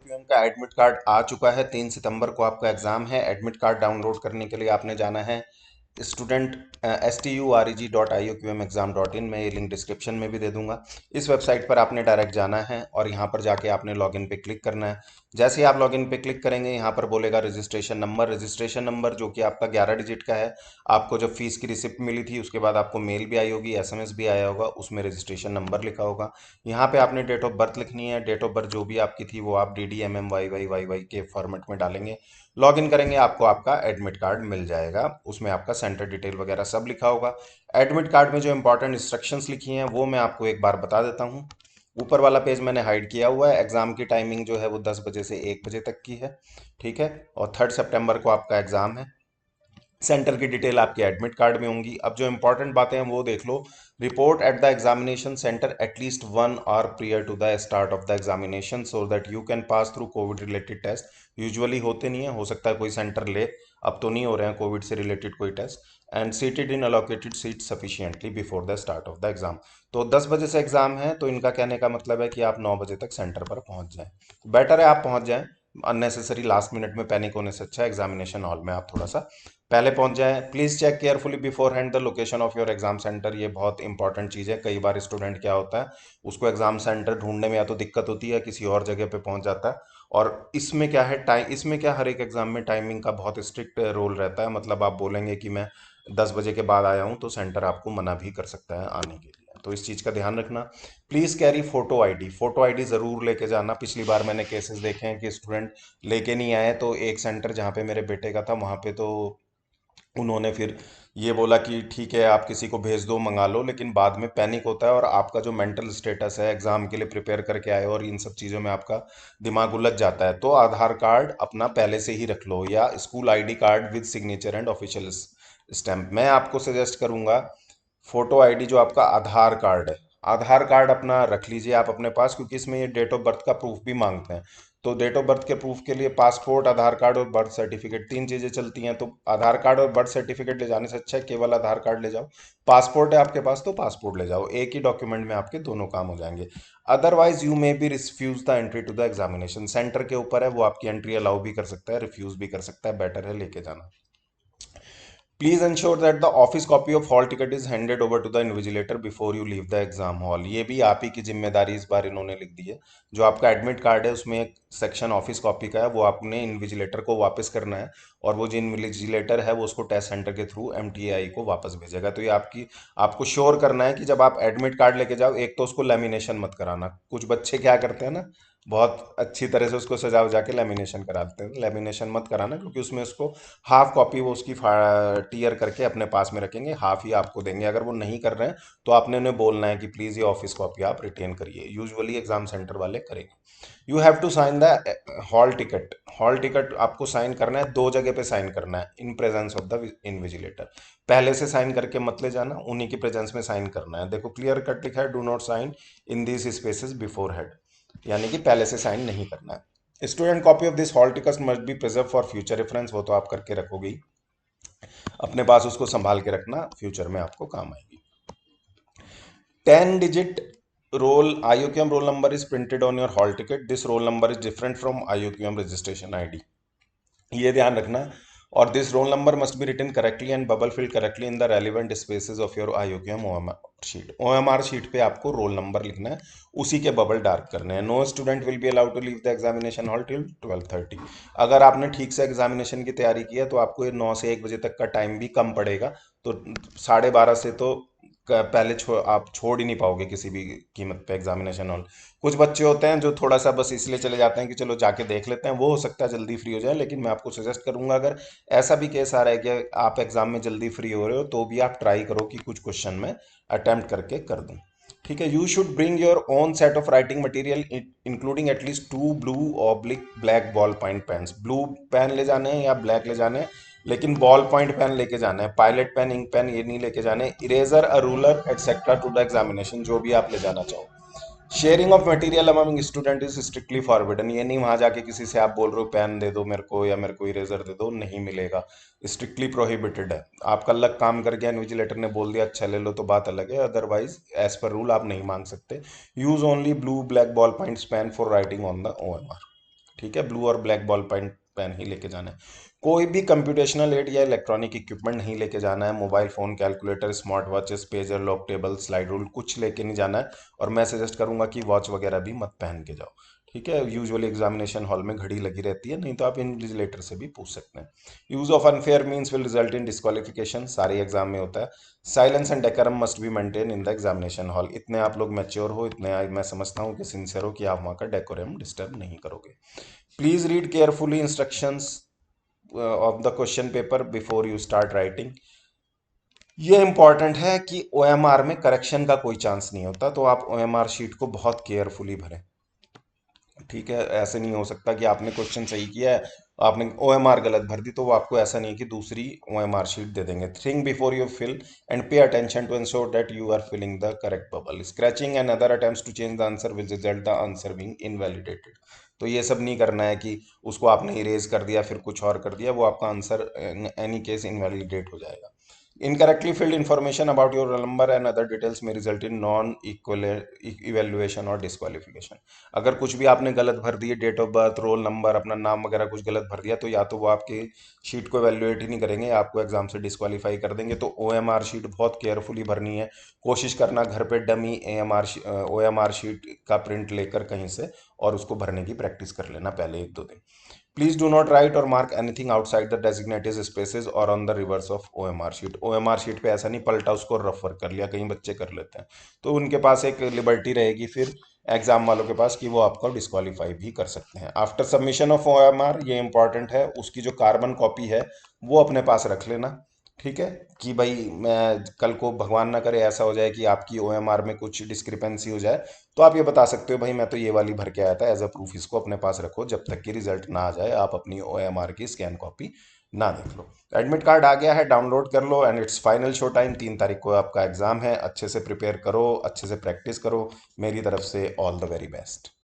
IUQM का admit card आ चुका है। 3 सितंबर को आपका एग्जाम है। एडमिट कार्ड डाउनलोड करने के लिए आपने जाना है स्टूडेंट STUREG.IUQMexam.in में, ये लिंक डिस्क्रिप्शन में भी दे दूंगा। इस वेबसाइट पर आपने डायरेक्ट जाना है और यहाँ पर जाके आपने लॉगिन पे क्लिक करना है। जैसे ही आप लॉगिन पे क्लिक करेंगे, यहाँ पर बोलेगा रजिस्ट्रेशन नंबर जो कि आपका 11 डिजिट का है। आपको जब फीस की रिसिप्ट मिली थी उसके बाद आपको मेल भी आई होगी, SMS भी आया होगा, उसमें रजिस्ट्रेशन नंबर लिखा होगा। यहाँ पे आपने डेट ऑफ बर्थ लिखनी है। डेट ऑफ बर्थ जो भी आपकी थी वो आप DDMMYYYY के फॉर्मेट में डालेंगे। लॉगिन करेंगे, आपको आपका एडमिट कार्ड मिल जाएगा। उसमें आपका सेंटर डिटेल वगैरह सब लिखा होगा। एडमिट कार्ड में जो इंपॉर्टेंट इंस्ट्रक्शंस लिखी हैं वो मैं आपको एक बार बता देता हूँ। ऊपर वाला पेज मैंने हाइड किया हुआ है। एग्जाम की टाइमिंग जो है वो 10 बजे से 1 बजे तक की है। ठीक है। और 3 सितंबर को आपका एग्जाम है। सेंटर की डिटेल आपके एडमिट कार्ड में होंगी। अब जो इंपॉर्टेंट बातें हैं वो देख लो। Report at the examination centre at least 1 hour prior to the start of the examination so that you can pass through COVID related test. Usually होते नहीं है, हो सकता है कोई सेंटर ले, अब तो नहीं हो रहे हैं कोविड से रिलेटेड कोई test. And seated in allocated seat sufficiently before the start of the exam. तो 10 बजे से एग्जाम है, तो इनका कहने का मतलब है कि आप 9 बजे तक सेंटर पर पहुंच जाएं। बेटर है आप पहुंच जाएं। अननेसेसरी लास्ट मिनट में पैनिक होने से अच्छा एग्जामिनेशन हॉल में आप थोड़ा सा पहले पहुंच जाएं। Please check carefully beforehand the location of your exam centre. ये बहुत इंपॉर्टेंट चीज है। कई बार स्टूडेंट क्या होता है, उसको एग्जाम सेंटर ढूंढने में या तो दिक्कत होती है, किसी और जगह पे पहुंच जाता है। और इसमें क्या है, टाइम, इसमें क्या, हर एक एग्जाम में टाइमिंग का बहुत स्ट्रिक्ट रोल रहता है। मतलब आप बोलेंगे कि मैं 10 बजे के बाद आया हूं तो सेंटर आपको मना भी कर सकता है आने के लिए। तो इस चीज का ध्यान रखना। Please carry photo ID. Photo ID जरूर लेके जाना। पिछली बार मैंने केसेस देखे हैं कि स्टूडेंट लेके नहीं आए। तो एक सेंटर जहाँ पे मेरे बेटे का था वहां पे तो उन्होंने फिर ये बोला कि ठीक है आप किसी को भेज दो, मंगा लो, लेकिन बाद में पैनिक होता है और आपका जो मेंटल स्टेटस है, एग्जाम के लिए प्रिपेयर करके आए हो और इन सब चीज़ों में आपका दिमाग उलझ जाता है। तो आधार कार्ड अपना पहले से ही रख लो या school ID card with signature and official stamp. मैं आपको सजेस्ट करूंगा फोटो आईडी जो आपका आधार कार्ड है, आधार कार्ड अपना रख लीजिए आप अपने पास, क्योंकि इसमें ये डेट ऑफ बर्थ का प्रूफ भी मांगते हैं। तो डेट ऑफ बर्थ के प्रूफ के लिए पासपोर्ट, आधार कार्ड और बर्थ सर्टिफिकेट, 3 चीजें चलती हैं। तो आधार कार्ड और बर्थ सर्टिफिकेट ले जाने से अच्छा है केवल आधार कार्ड ले जाओ। पासपोर्ट है आपके पास तो पासपोर्ट ले जाओ, एक ही डॉक्यूमेंट में आपके दोनों काम हो जाएंगे। Otherwise you may be refuse the entry to the examination. Centre के ऊपर है, वो आपकी एंट्री अलाउ भी कर सकता है, रिफ्यूज भी कर सकता है। बेटर है लेके जाना। Please ensure that the office copy of hall ticket is handed over to the invigilator before you leave the exam hall। ये भी आप ही की जिम्मेदारी इस बार इन्होंने लिख दी है। जो आपका एडमिट कार्ड है उसमें एक सेक्शन ऑफिस कॉपी का है, वो आपने इन्विजिलेटर को वापस करना है। और वो जो इन्विजिलेटर है वो उसको टेस्ट सेंटर के थ्रू MTAI को वापस भेजेगा। तो ये आपको श्योर करना है कि जब आप एडमिट कार्ड लेके जाओ, एक तो उसको लेमिनेशन मत कराना। कुछ बच्चे क्या करते हैं ना, बहुत अच्छी तरह से उसको सजा वजा के लेमिनेशन कराते हैं। लेमिनेशन मत कराना, क्योंकि उसमें उसको हाफ कॉपी वो उसकी टीयर करके अपने पास में रखेंगे, हाफ ही आपको देंगे। अगर वो नहीं कर रहे हैं तो आपने उन्हें बोलना है कि प्लीज ये ऑफिस कॉपी आप रिटेन करिए। यूजुअली एग्जाम सेंटर वाले करेंगे। You have to sign the hall ticket. Hall ticket आपको साइन करना है, 2 जगह पे साइन करना है in presence of the invigilator. पहले से साइन करके मत ले जाना, उन्हीं की प्रेजेंस में साइन करना है। देखो क्लियर कट लिखा है, do not sign in this spaces beforehand, यानी कि पहले से साइन नहीं करना है। Student copy of this hall ticket must be preserve for future reference. वो तो आप करके रखोगे ही, अपने पास उसको संभाल के रखना, फ्यूचर में आपको काम आएगी। 10 digit roll IUQM roll number is printed on your hall ticket. This roll number is different from IUQM registration ID। ये ध्यान रखना। और this roll number must be written correctly and bubble filled correctly in the relevant spaces of your IUQM OMR sheet. OMR sheet पे आपको roll number लिखना है, उसी के बबल डार्क करने हैं। No student will be allowed to leave the examination hall till 12:30। अगर आपने ठीक से एग्जामिनेशन की तैयारी की है तो आपको ये 9 से 1 बजे तक का टाइम भी कम पड़ेगा। तो 12:30 से तो पहले आप छोड़ ही नहीं पाओगे किसी भी कीमत पे एग्जामिनेशन हॉल। कुछ बच्चे होते हैं जो थोड़ा सा बस इसलिए चले जाते हैं कि चलो जाके देख लेते हैं, वो हो सकता है जल्दी फ्री हो जाए। लेकिन मैं आपको सजेस्ट करूंगा, अगर ऐसा भी केस आ रहा है कि आप एग्जाम में जल्दी फ्री हो रहे हो, तो भी आप ट्राई करो कि कुछ क्वेश्चन में अटेम्प्ट करके कर दूं। ठीक है। You should bring your own set of writing material including at least 2 blue black ball point pens. Blue pen ले जाने हैं या ब्लैक ले जाने हैं, लेकिन बॉल पॉइंट पेन लेके जाना है। पायलट पेन, इंक पेन ये नहीं लेके जाने। Eraser, a ruler etcetera to the examination, जो भी आप ले जाना चाहो। Sharing of material among student is strictly forbidden. ये नहीं वहां जाके किसी से आप बोल रहे हो पेन दे दो मेरे को या मेरे को इरेजर दे दो, नहीं मिलेगा। स्ट्रिक्टली प्रोहिबिटेड है। आपका लक काम कर गया, इन्विजिलेटर ने बोल दिया अच्छा ले लो तो बात अलग है, अदरवाइज एज पर रूल आप नहीं मांग सकते। Use only blue black ball points pen for writing on the OMR। ठीक है, ब्लू और ब्लैक बॉल पेन पेन ही लेके जाना है। कोई भी कंप्यूटेशनल एड या इलेक्ट्रॉनिक इक्विपमेंट नहीं लेके जाना है। Mobile phone, calculator, smart watches, pager, log table, slide rule कुछ लेके नहीं जाना है। और मैं सजेस्ट करूंगा कि वॉच वगैरह भी मत पहन के जाओ। ठीक है, यूजुअली एग्जामिनेशन हॉल में घड़ी लगी रहती है, नहीं तो आप इन्विजिलेटर से भी पूछ सकते हैं। Use of unfair means will result in disqualification, सारे एग्जाम में होता है। Silence and decorum must be maintain in the examination hall, इतने आप लोग मैच्योर हो, इतने मैं समझता हूँ कि सिंसियर हो कि आप वहाँ का डेकोरम डिस्टर्ब नहीं करोगे। Please read carefully instructions of the question paper before you start writing. ये इंपॉर्टेंट है कि ओएमआर में करेक्शन का कोई चांस नहीं होता, तो आप ओएमआर शीट को बहुत केयरफुली भरें। ठीक है, ऐसे नहीं हो सकता कि आपने क्वेश्चन सही किया है, आपने ओएमआर गलत भर दी, तो वो आपको ऐसा नहीं है कि दूसरी ओएमआर शीट दे देंगे। Think before you fill and pay attention to ensure that you are filling the correct bubble. Scratching and other attempts to change the answer will result the answer being invalidated. तो ये सब नहीं करना है कि उसको आपने इरेज कर दिया फिर कुछ और कर दिया, वो आपका आंसर एनी केस इनवैलिडेट हो जाएगा। Incorrectly filled information about your roll number and other details may result in non-equal evaluation और disqualification। अगर कुछ भी आपने गलत भर दिए, date of birth, roll number, अपना नाम वगैरह कुछ गलत भर दिया, तो या तो वो आपकी शीट को एवेल्युएट ही नहीं करेंगे, आपको एग्जाम से डिस्क्वालीफाई कर देंगे। तो ओएमआर शीट बहुत केयरफुली भरनी है। कोशिश करना घर पे डमी एएमआर ओएमआर शीट का प्रिंट लेकर कहीं से, और उसको भरने की प्रैक्टिस कर लेना पहले 1-2 दिन। प्लीज डू नॉट राइट और mark anything outside the designated spaces और on the reverse of OMR sheet. OMR sheet पे ऐसा नहीं पलटा उसको रफ वर्क कर लिया, कई बच्चे कर लेते हैं, तो उनके पास एक लिबर्टी रहेगी फिर एग्जाम वालों के पास कि वो आपको डिस्क्वालीफाई भी कर सकते हैं। आफ्टर सबमिशन ऑफ ओएमआर, ये इंपॉर्टेंट है, उसकी जो कार्बन कॉपी है वो अपने पास रख लेना। ठीक है, कि भाई मैं कल को भगवान ना करे ऐसा हो जाए कि आपकी ओएमआर में कुछ डिस्क्रिपेंसी हो जाए, तो आप ये बता सकते हो भाई मैं तो ये वाली भर के आया था, एज अ प्रूफ इसको अपने पास रखो, जब तक कि रिजल्ट ना आ जाए आप अपनी ओएमआर की स्कैन कॉपी ना देख लो। एडमिट कार्ड आ गया है, डाउनलोड कर लो and it's final show time. 3 तारीख को आपका एग्जाम है, अच्छे से प्रिपेयर करो, अच्छे से प्रैक्टिस करो। मेरी तरफ से ऑल द वेरी बेस्ट।